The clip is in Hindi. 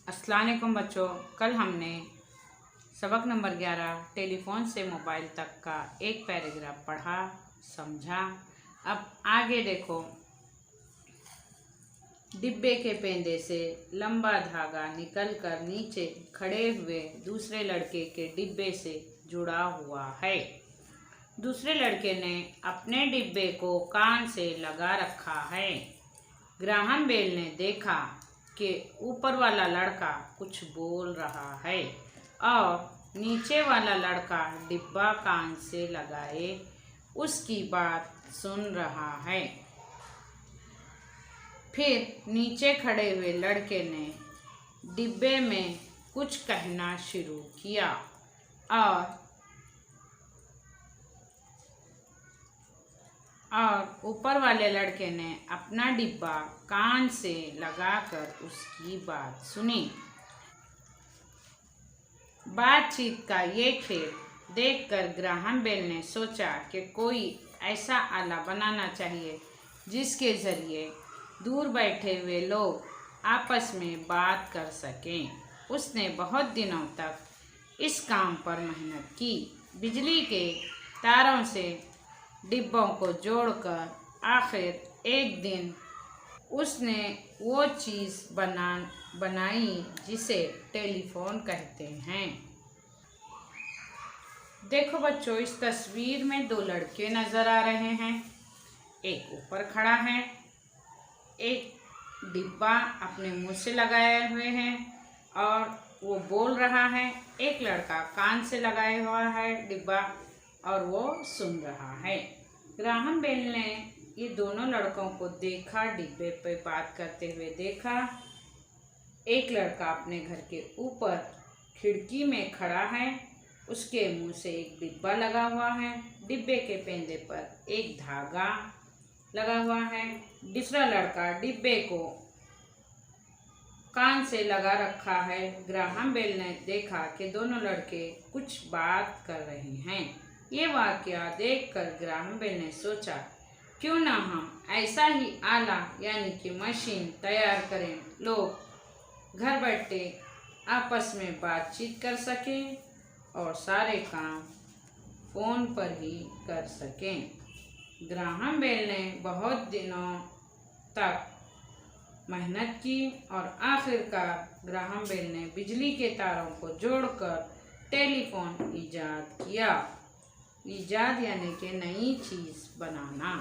अस्सलाम वालेकुम बच्चों, कल हमने सबक नंबर 11 टेलीफोन से मोबाइल तक का एक पैराग्राफ पढ़ा समझा। अब आगे देखो। डिब्बे के पेंदे से लंबा धागा निकलकर नीचे खड़े हुए दूसरे लड़के के डिब्बे से जुड़ा हुआ है। दूसरे लड़के ने अपने डिब्बे को कान से लगा रखा है। ग्राहम बेल ने देखा कि ऊपर वाला लड़का कुछ बोल रहा है और नीचे वाला लड़का डिब्बा कान से लगाए उसकी बात सुन रहा है। फिर नीचे खड़े हुए लड़के ने डिब्बे में कुछ कहना शुरू किया और ऊपर वाले लड़के ने अपना डिब्बा कान से लगाकर उसकी बात सुनी। बातचीत का ये खेल देखकर ग्राहम बेल ने सोचा कि कोई ऐसा आला बनाना चाहिए जिसके ज़रिए दूर बैठे हुए लोग आपस में बात कर सकें। उसने बहुत दिनों तक इस काम पर मेहनत की। बिजली के तारों से डिब्बों को जोड़कर आखिर एक दिन उसने वो चीज़ बनाई जिसे टेलीफोन कहते हैं। देखो बच्चों, इस तस्वीर में दो लड़के नज़र आ रहे हैं। एक ऊपर खड़ा है, एक डिब्बा अपने मुंह से लगाए हुए हैं और वो बोल रहा है। एक लड़का कान से लगाए हुआ है डिब्बा और वो सुन रहा है। ग्राहम बेल ने ये दोनों लड़कों को देखा, डिब्बे पे बात करते हुए देखा। एक लड़का अपने घर के ऊपर खिड़की में खड़ा है, उसके मुंह से एक डिब्बा लगा हुआ है, डिब्बे के पेंदे पर एक धागा लगा हुआ है। दूसरा लड़का डिब्बे को कान से लगा रखा है। ग्राहम बेल ने देखा कि दोनों लड़के कुछ बात कर रहे हैं। ये वाकया देखकर ग्राहम बेल ने सोचा, क्यों ना हम ऐसा ही आला यानी कि मशीन तैयार करें, लोग घर बैठे आपस में बातचीत कर सकें और सारे काम फ़ोन पर ही कर सकें। ग्राहम बेल ने बहुत दिनों तक मेहनत की और आखिरकार ग्राहम बेल ने बिजली के तारों को जोड़कर टेलीफोन ईजाद किया। ईजाद यानी कि नई चीज़ बनाना।